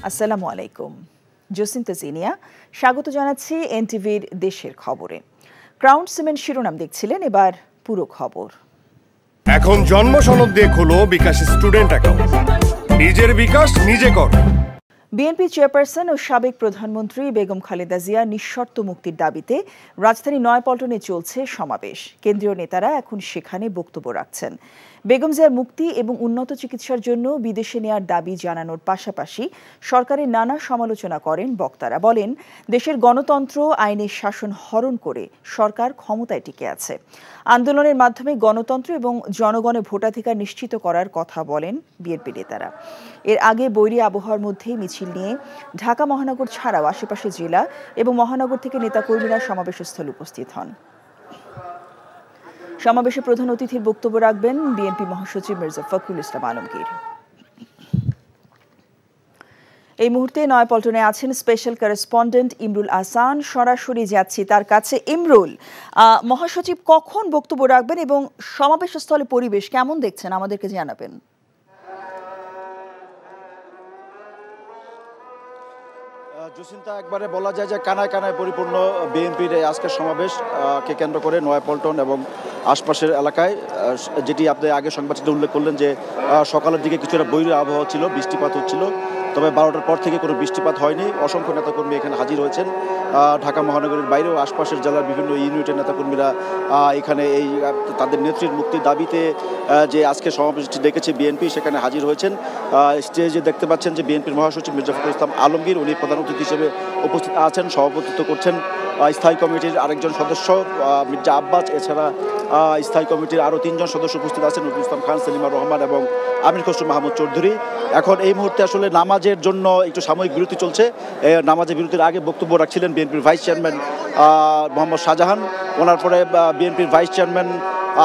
আসসালামু আলাইকুম। জসিন্তা জিনিয়া স্বাগত জানাচ্ছি এনটিভির দেশের খবরে। ক্রাউন সিমেন্ট শিরোনাম দেখছিলেন, এবার পুরো খবর। এখন জন্ম সনদ দিয়ে খোলো বিকাশ স্টুডেন্ট অ্যাকাউন্ট। নিজের বিকাশ নিজে কর। বিএনপি চেয়ারপারসন ও সাবেক প্রধানমন্ত্রী বেগম খালেদা জিয়া নিঃশর্ত মুক্তির দাবিতে রাজধানী নয়াপল্টনে চলছে সমাবেশ। কেন্দ্রীয় নেতারা এখন সেখানে বক্তব্য রাখছেন। বেগম জিয়ার মুক্তি এবং উন্নত চিকিৎসার জন্য বিদেশে নেয়ার দাবি জানানোর পাশাপাশি সরকারের নানা সমালোচনা করেন বক্তারা। বলেন, দেশের গণতন্ত্র আইনের শাসন হরণ করে সরকার ক্ষমতায় টিকে আছে। আন্দোলনের মাধ্যমে গণতন্ত্র এবং জনগণের ভোটাধিকার নিশ্চিত করার কথা বলেন বিএনপি নেতারা। এর আগে বৈরী আবহাওয়ার মধ্যেই মিছিল নিয়ে ঢাকা মহানগর ছাড়াও আশেপাশের জেলা এবং মহানগর থেকে নেতাকর্মীরা সমাবেশস্থলে উপস্থিত হন। সমাবেশে প্রধান অতিথির বক্তব্য রাখবেন বিএনপি মহাসচিব মির্জা ফখরুল ইসলাম আলমগীর। এই মুহূর্তে নয়াপল্টনে আছেন স্পেশাল করেসপন্ডেন্ট ইমরুল আহসান। সরাসরি যাচ্ছি তার কাছে। ইমরুল, মহাসচিব কখন বক্তব্য রাখবেন এবং সমাবেশস্থলে পরিবেশ কেমন দেখছেন আমাদেরকে জানাবেন। জসিন্তা, একবারে বলা যায় যে কানায় কানায় পরিপূর্ণ বিএনপির আজকের সমাবেশ কে কেন্দ্র করে নয়াপল্টন এবং আশপাশের এলাকায়। যেটি আপনি আগে সংবাদটি উল্লেখ করলেন যে সকালের দিকে কিছুটা বৈরী আবহাওয়া ছিল, বৃষ্টিপাত হচ্ছিল, তবে 12টার পর থেকে কোনো বৃষ্টিপাত হয়নি। অসংখ্য নেতাকর্মী এখানে হাজির হয়েছেন। ঢাকা মহানগরীর বাইরেও আশপাশের জেলার বিভিন্ন ইউনিটের নেতাকর্মীরা এখানে এই তাদের নেত্রীর মুক্তির দাবিতে যে আজকে সমাবেশটি ডেকেছে বিএনপি, সেখানে হাজির হয়েছেন। স্টেজে দেখতে পাচ্ছেন যে বিএনপির মহাসচিব মির্জা ফখরুল ইসলাম আলমগীর, উনি প্রধান অতিথি হিসেবে উপস্থিত আছেন, সভাপতিত্ব করছেন স্থায়ী কমিটির আরেকজন সদস্য মির্জা আব্বাস। এছাড়া স্থায়ী কমিটির আরও 3 জন সদস্য উপস্থিত আছেন, নজরুল ইসলাম খান, সেলিমা রহমান এবং আমির খসরু মাহমুদ চৌধুরী। এখন এই মুহূর্তে আসলে নামাজের জন্য একটু সাময়িক বিরতি চলছে। নামাজের বিরতির আগে বক্তব্য রাখছিলেন বিএনপির ভাইস চেয়ারম্যান মোহাম্মদ শাহজাহান। ওনার পরে বিএনপির ভাইস চেয়ারম্যান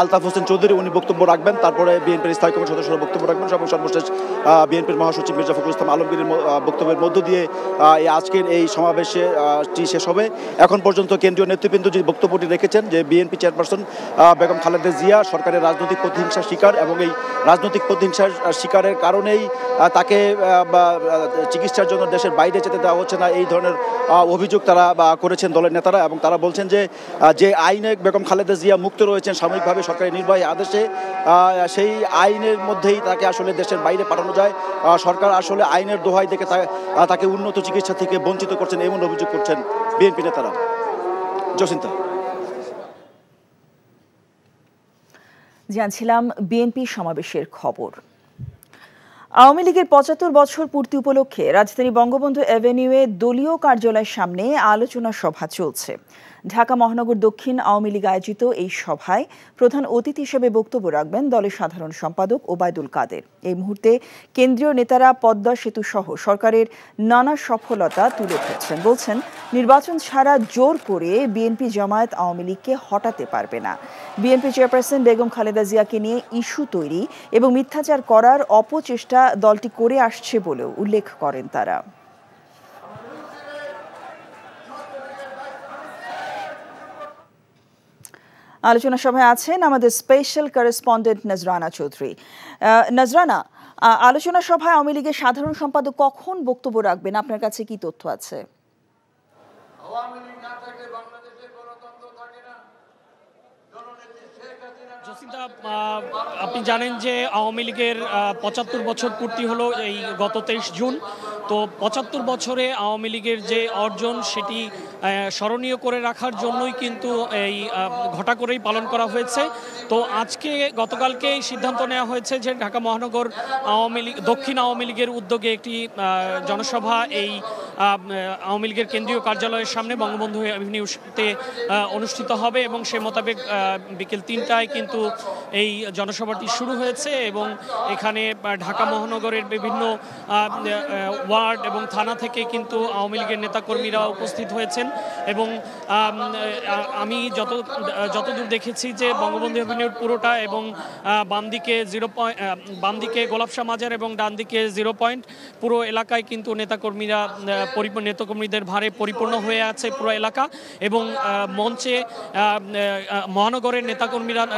আলতাফ হোসেন চৌধুরী, উনি বক্তব্য রাখবেন। তারপরে বিএনপির স্থায়ী কমিটির সদস্যরা বক্তব্য রাখবেন এবং সর্বশেষ বিএনপির মহাসচিব মির্জা ফখরুল ইসলাম আলমগীরের বক্তব্যের মধ্য দিয়ে আজকের এই সমাবেশটি শেষ হবে। এখন পর্যন্ত কেন্দ্রীয় নেতৃবৃন্দ যে বক্তব্যটি রেখেছেন যে বিএনপি চেয়ারপারসন বেগম খালেদা জিয়া সরকারের রাজনৈতিক প্রতিহিংসার শিকার এবং এই রাজনৈতিক প্রতিহিংসার শিকারের কারণেই তাকে চিকিৎসার জন্য দেশের বাইরে যেতে দেওয়া হচ্ছে না, এই ধরনের অভিযোগ তারা করেছেন দলের নেতারা। এবং তারা বলছেন যে আইনে বেগম খালেদা জিয়া মুক্ত রয়েছেন সাময়িকভাবে সরকারি নির্বাহী আদেশে, সেই আইনের মধ্যেই তাকে আসলে দেশের বাইরে পাঠানো যায়। সরকার আসলে আইনের দোহাই দেখে তাকে উন্নত চিকিৎসা থেকে বঞ্চিত করছেন, এমন অভিযোগ করছেন বিএনপি নেতারা। জসিন্তা, জানছিলাম বিএনপি সমাবেশের খবর। আওয়ামী লীগের ৭৫ বছর পূর্তি উপলক্ষে রাজধানী বঙ্গবন্ধু অ্যাভিনিউয়ে দলীয় কার্যালয়ের সামনে আলোচনা সভা চলছে। ঢাকা মহানগর দক্ষিণ আওয়ামী লীগ আয়োজিত এই সভায় প্রধান অতিথি হিসেবে বক্তব্য রাখবেন দলের সাধারণ সম্পাদক ওবায়দুল কাদের। এই মুহূর্তে কেন্দ্রীয় নেতারা পদ্মা সেতু সহ সরকারের নানা সফলতা তুলে ধরছেন। বলছেন, নির্বাচন ছাড়া জোর করে বিএনপি জামায়াত আওয়ামী লীগকে হটাতে পারবে না। বিএনপি চেয়ারপারসন বেগম খালেদা জিয়াকে নিয়ে ইস্যু তৈরি এবং মিথ্যাচার করার অপচেষ্টা দলটি করে আসছে বলেও উল্লেখ করেন তারা। আলোচনা সভায় আছেন আমাদের স্পেশাল করেসপন্ডেন্ট নজরানা চৌধুরী। নজরানা, আলোচনা সভায় আওয়ামী লীগের সাধারণ সম্পাদক কখন বক্তব্য রাখবেন, আপনার কাছে কি তথ্য আছে? আপনি জানেন যে আওয়ামী লীগের ৭৫ বছর পূর্তি হলো এই গত ২৩ জুন। তো ৭৫ বছরে আওয়ামী লীগের যে অর্জন সেটি স্মরণীয় করে রাখার জন্যই কিন্তু এই ঘটা করেই পালন করা হয়েছে। তো আজকে গতকালকে সিদ্ধান্ত নেওয়া হয়েছে যে ঢাকা মহানগর আওয়ামী লীগ দক্ষিণ আওয়ামী লীগের উদ্যোগে একটি জনসভা এই আওয়ামী লীগের কেন্দ্রীয় কার্যালয়ের সামনে বঙ্গবন্ধু অ্যাভিনিউতে অনুষ্ঠিত হবে এবং সে মোতাবেক বিকেল ৩টায় কিন্তু এই জনসভাটি শুরু হয়েছে এবং এখানে ঢাকা মহানগরের বিভিন্ন ওয়ার্ড এবং থানা থেকে কিন্তু আওয়ামী লীগের নেতাকর্মীরা উপস্থিত হয়েছেন। এবং আমি যতদূর দেখেছি যে বঙ্গবন্ধু অ্যাভিনিউর পুরোটা এবং বাম দিকে গোলাপশাহ মাজার এবং ডান দিকে 0 পয়েন্ট পুরো এলাকায় কিন্তু নেতাকর্মীরা নেতাকর্মীদের ভারে পরিপূর্ণ হয়ে আছে পুরো এলাকা, এবং মঞ্চে মহানগরের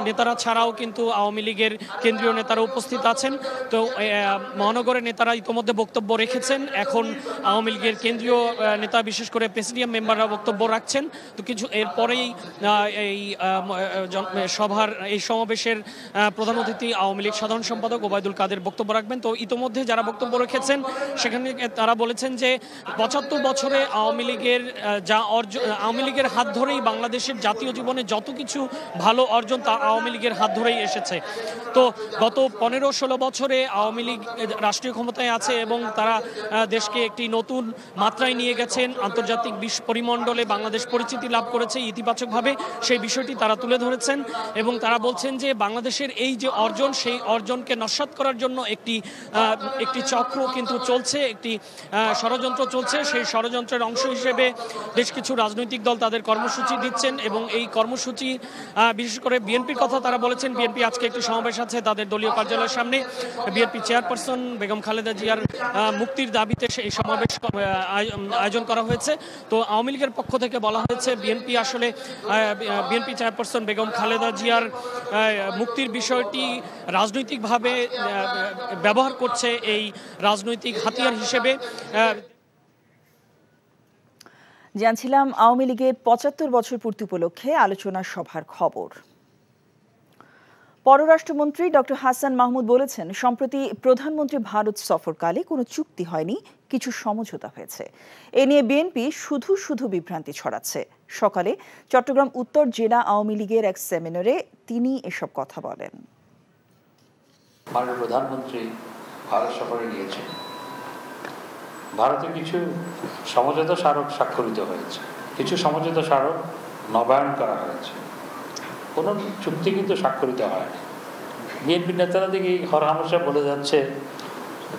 নেতারা ছাড়াও কিন্তু আওয়ামী লীগের কেন্দ্রীয় নেতারা উপস্থিত আছেন। তো মহানগরের নেতারা ইতোমধ্যে বক্তব্য রেখেছেন, এখন আওয়ামী লীগের কেন্দ্রীয় নেতা বিশেষ করে প্রেসিডিয়াম মেম্বাররা বক্তব্য রাখছেন। তো কিছু এরপরেই এই সমাবেশের প্রধান অতিথি আওয়ামী লীগ সাধারণ সম্পাদক ওবায়দুল কাদের বক্তব্য রাখবেন। তো ইতোমধ্যে যারা বক্তব্য রেখেছেন সেখানে তারা বলেছেন যে ৭৫ বছরে আওয়ামী লীগের হাত ধরেই বাংলাদেশের জাতীয় জীবনে যত কিছু ভালো অর্জন তা আওয়ামী লীগের হাত ধরেই এসেছে। তো গত ১৫-১৬ বছরে আওয়ামী লীগ রাষ্ট্রীয় ক্ষমতায় আছে এবং তারা দেশকে একটি নতুন মাত্রায় নিয়ে গেছেন। আন্তর্জাতিক পরিমণ্ডলে বাংলাদেশ পরিচিতি লাভ করেছে ইতিবাচকভাবে, সেই বিষয়টি তারা তুলে ধরেছেন এবং তারা বলছেন যে বাংলাদেশের এই যে অর্জন, সেই অর্জনকে নস্যাৎ করার জন্য একটি চক্র কিন্তু চলছে, একটি ষড়যন্ত্র চলছে। সেই ষড়যন্ত্রের অংশ হিসেবে বেশ কিছু রাজনৈতিক দল তাদের কর্মসূচি দিচ্ছেন এবং এই কর্মসূচি বিশেষ করে বিএনপির কথা তারা বলেছেন। বিএনপি আজকে একটি সমাবেশ আছে তাদের দলীয় কার্যালয়ের সামনে। বিএনপি চেয়ারপারসন বেগম খালেদা জিয়ার মুক্তির দাবিতে এই সমাবেশ আয়োজন করা হয়েছে। তো আওয়ামী লীগের পক্ষ থেকে বলা হয়েছে বিএনপি চেয়ারপারসন বেগম খালেদা জিয়ার মুক্তির বিষয়টি রাজনৈতিকভাবে ব্যবহার করছে এই রাজনৈতিক হাতিয়ার হিসেবে। জানছিলাম আওয়ামী লীগের ৭৫ বছর পূর্তি উপলক্ষে আলোচনা সভার খবর। পররাষ্ট্রমন্ত্রী ডক্টর হাসান মাহমুদ বলেছেন, সম্প্রতি প্রধানমন্ত্রী ভারত সফরকালে কোনো চুক্তি হয়নি, কিছু সমঝোতা হয়েছে। এ নিয়ে বিএনপি শুধু বিভ্রান্তি ছড়াচ্ছে। সকালে চট্টগ্রাম উত্তর জেলা আওয়ামী লীগের এক সেমিনারে তিনি এসব কথা বলেন। মাননীয় প্রধানমন্ত্রী ভারত সফরে গিয়েছেন, ভারতে কিছু সমঝোতা স্মারক স্বাক্ষরিত হয়েছে, কিছু সমঝোতা স্মারক নবায়ন করা হয়েছে, কোনো চুক্তি কিন্তু স্বাক্ষরিত হয়নি। বিএনপি নেতারা দিকে হরহামেশা বলে যাচ্ছে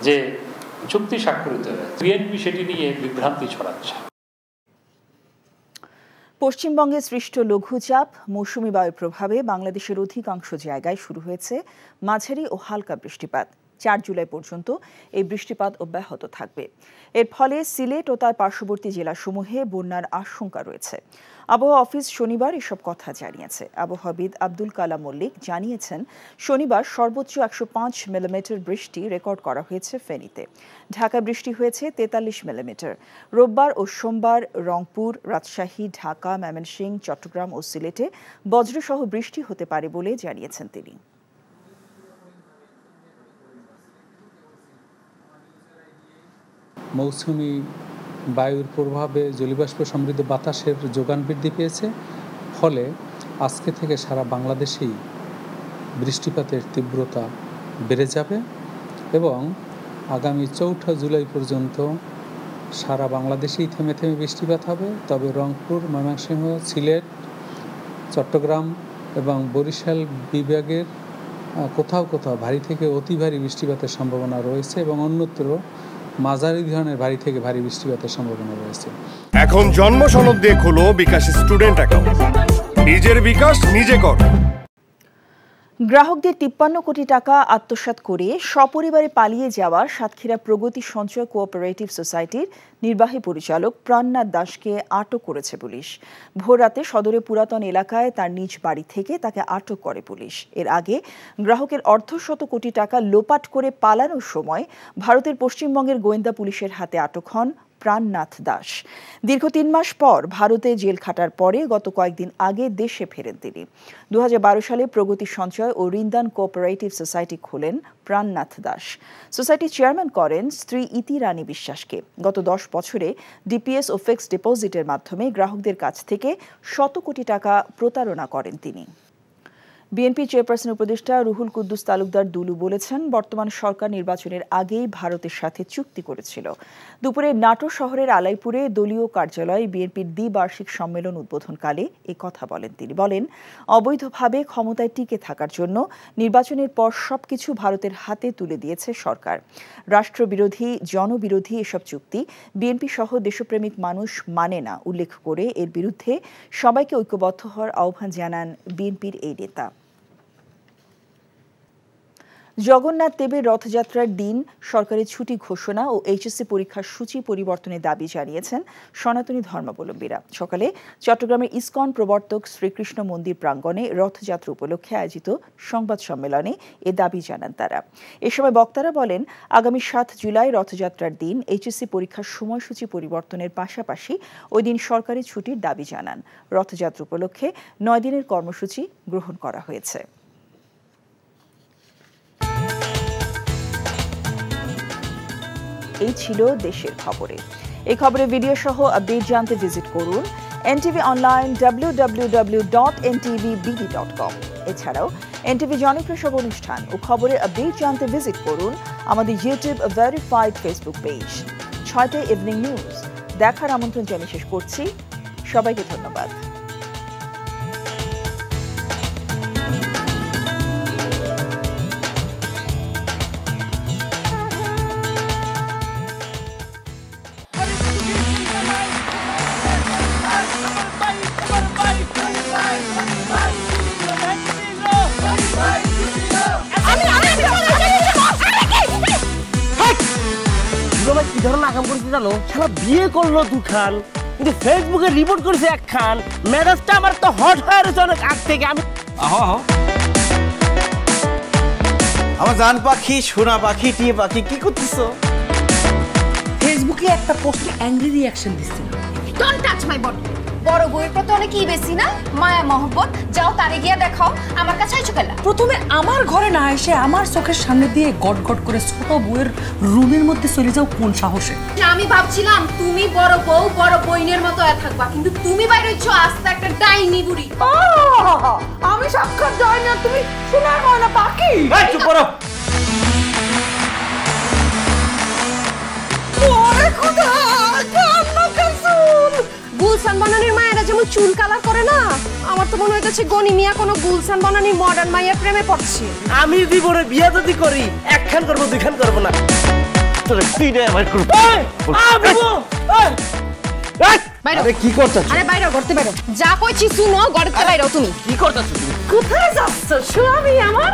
যে চুক্তি স্বাক্ষরিত হয়েছে, বিএনপি সেটি নিয়ে বিভ্রান্তি ছড়াচ্ছে। পশ্চিমবঙ্গে সৃষ্ট লঘুচাপ মৌসুমি বায়ুর প্রভাবে বাংলাদেশের অধিকাংশ জায়গায় শুরু হয়েছে মাঝারি ও হালকা বৃষ্টিপাত। ৪ জুলাই পর্যন্ত এই বৃষ্টিপাত অব্যাহত থাকবে। এর ফলে সিলেট ও তার পার্শ্ববর্তী জেলাসমূহে বন্যার আশঙ্কা রয়েছে। আবহাওয়া অফিস শনিবার এসব কথা জানিয়েছে। আবহাওয়াবিদ আব্দুল কালাম মল্লিক জানিয়েছেন, শনিবার সর্বোচ্চ ১০৫ মিলিমিটার বৃষ্টি রেকর্ড করা হয়েছে ফেনীতে। ঢাকায় বৃষ্টি হয়েছে ৪৩ মিলিমিটার। রোববার ও সোমবার রংপুর, রাজশাহী, ঢাকা, ময়মনসিংহ, চট্টগ্রাম ও সিলেটে বজ্রসহ বৃষ্টি হতে পারে বলে জানিয়েছেন তিনি। মৌসুমি বায়ুর প্রভাবে জলীয়বাষ্প সমৃদ্ধ বাতাসের যোগান বৃদ্ধি পেয়েছে, ফলে আজকে থেকে সারা বাংলাদেশেই বৃষ্টিপাতের তীব্রতা বেড়ে যাবে এবং আগামী ৪ জুলাই পর্যন্ত সারা বাংলাদেশেই থেমে থেমে বৃষ্টিপাত হবে। তবে রংপুর, ময়মনসিংহ, সিলেট, চট্টগ্রাম এবং বরিশাল বিভাগের কোথাও ভারী থেকে অতি ভারী বৃষ্টিপাতের সম্ভাবনা রয়েছে এবং অন্যত্র মাঝারি ধরনের ভারী থেকে ভারী বৃষ্টিপাতের সম্ভাবনা রয়েছে। এখন জন্ম সনদ দিয়ে খোলো বিকাশ স্টুডেন্ট অ্যাকাউন্ট, নিজের বিকাশ নিজে কর। গ্রাহকদের ৫৩ কোটি টাকা আত্মসাৎ করে সপরিবারে পালিয়ে যাওয়া সাতক্ষীরা প্রগতি সঞ্চয় কোঅপারেটিভ সোসাইটির নির্বাহী পরিচালক প্রাণনাথ দাসকে আটক করেছে পুলিশ। ভোররাতে সদরের পুরাতন এলাকায় তার নিজ বাড়ি থেকে তাকে আটক করে পুলিশ। এর আগে গ্রাহকের অর্ধশত কোটি টাকা লোপাট করে পালানোর সময় ভারতের পশ্চিমবঙ্গের গোয়েন্দা পুলিশের হাতে আটক হন প্রাণনাথ দাস। দীর্ঘ ৩ মাস পর ভারতে জেল খাটার পরে গত কয়েকদিন আগে দেশে ফেরেন তিনি। ২০১২ সালে প্রগতি সঞ্চয় ও ঋণদান কোঅপারেটিভ সোসাইটি খোলেন প্রাণনাথ দাস। সোসাইটির চেয়ারম্যান করেন স্ত্রী ইতি রানী বিশ্বাসকে। গত ১০ বছরে ডিপিএস ও ফিক্সড ডিপোজিটের মাধ্যমে গ্রাহকদের কাছ থেকে ১০০ কোটি টাকা প্রতারণা করেন তিনি। বিএনপি চেয়ারপারসন উপদেষ্টা রুহুল কুদ্দুস তালুকদার দুলু বলেছেন, বর্তমান সরকার নির্বাচনের আগেই ভারতের সাথে চুক্তি করেছিল। দুপুরে নাটোর শহরের আলাইপুরে দলীয় কার্যালয়ে বিএনপির দ্বিবার্ষিক সম্মেলন উদ্বোধনকালে এ কথা বলেন তিনি। বলেন, অবৈধভাবে ক্ষমতায় টিকে থাকার জন্য নির্বাচনের পর সবকিছু ভারতের হাতে তুলে দিয়েছে সরকার। রাষ্ট্রবিরোধী, জনবিরোধী এসব চুক্তি বিএনপি সহ দেশপ্রেমিক মানুষ মানে না উল্লেখ করে এর বিরুদ্ধে সবাইকে ঐক্যবদ্ধ হওয়ার আহ্বান জানান বিএনপির এই নেতা। জগন্নাথ দেবের রথযাত্রার দিন সরকারি ছুটি ঘোষণা ও এইচএসসি পরীক্ষার সূচি পরিবর্তনের দাবি জানিয়েছেন সনাতনী ধর্মাবলম্বীরা। সকালে চট্টগ্রামের ইসকন প্রবর্তক শ্রীকৃষ্ণ মন্দির প্রাঙ্গণে রথযাত্রা উপলক্ষে আয়োজিত সংবাদ সম্মেলনে এ দাবি জানান তারা। এ সময় বক্তারা বলেন, আগামী 7 জুলাই রথযাত্রার দিন এইচএসসি পরীক্ষার সময়সূচি পরিবর্তনের পাশাপাশি ওই দিন সরকারি ছুটির দাবি জানান। রথযাত্রা উপলক্ষে 9 দিনের কর্মসূচি গ্রহণ করা হয়েছে। এই ছিল দেশের খবরে। এই খবরের ভিডিও সহ আপডেট জানতে ভিজিট করুন এনটিভি অনলাইন www.ntvbd.com। এছাড়াও এনটিভি জনপ্রিয় সব অনুষ্ঠান ও খবরের আপডেট জানতে ভিজিট করুন আমাদের ইউটিউব ভেরিফাইড ফেসবুক পেজ। 6টায় ইভিনিং নিউজ দেখার আমন্ত্রণ জানিয়ে শেষ করছি। সবাইকে ধন্যবাদ। কি ধরনের আকাম করেছে জানো? সারা বিয়ে করলো দুখান, কিন্তু ফেসবুকে রিপোর্ট করেছে একখান। মেজাজটা আমার তো হট হয়ে রয়েছে অনেক আগ থেকে। আমি আমার জান পাখি, সোনা পাখি, টিয়ে পাখি, কি করতেছো? ফেসবুকে একটা পোস্টে অ্যাংরি রিঅ্যাকশন দিচ্ছিল। Don't touch my body. বড় বউয়ের প্রতি অনেক কি বেশি না মায়া মহব্বত। যাও তারে গিয়া দেখাও, আমার কাছে আইছো কেলা? প্রথমে আমার ঘরে না এসে আমার চোখের সামনে দিয়ে গট গট করে ছোট বউয়ের রুমের মধ্যে চলে যাও কোন সাহসে? আমি ভাবছিলাম তুমি বড় বউ বড় বইনের মতো থাকবা, কিন্তু তুমি বাইরে হইছো আস্তে একটা ডাইনি বুড়ি। আমি সাক্ষাৎ ডাইনি আর তুমি সোনার ময়না পাখি। এই চুপ করো। ওরে খোদা, কান্না কাসুল। গুলশান বানানির মায়েরা যেমন চুল কালার করে না, আমার তো মনে হইতেছে গনি মিয়া কোনো গুলশান বানানির মডার্ন মায়ের প্রেমে পড়ছে। আমি জীবনে বিয়ে যদি করি একখান করবো, দুইখান করবো না। তোরে তিনটা আমার করব। আরে কি করতেছ? আরে বাইরে করতে বাইরে। যা কইছি শুনো, গড়তে বাইরে তুমি। কি করতেছ তুমি? কোথায় যাচ্ছ স্বামী আমার?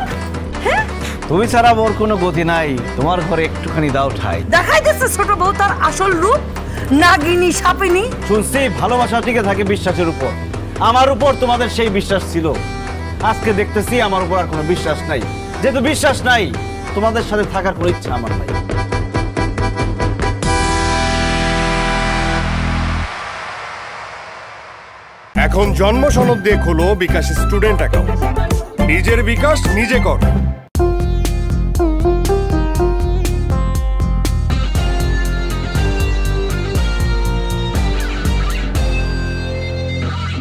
হ্যাঁ, তুমি ছাড়া মোর কোনো গতি নাই। তোমার ঘরে একটুখানি দাও ঠাই। দেখাইতেছে ছোট বউ তার আসল রূপ, নাগিনী সাপিনী। শুনছি ভালোবাসা টিকে থাকে বিশ্বাসের উপর। আমার উপর তোমাদের সেই বিশ্বাস ছিল, আজকে দেখতেছি আমার উপর আর কোনো বিশ্বাস নাই। যেহেতু বিশ্বাস নাই, তোমাদের সাথে থাকার কোনো ইচ্ছা আমার নাই। এখন জন্ম সনদ দিয়ে খোলো বিকাশ স্টুডেন্ট অ্যাকাউন্ট। নিজের বিকাশ নিজে কর।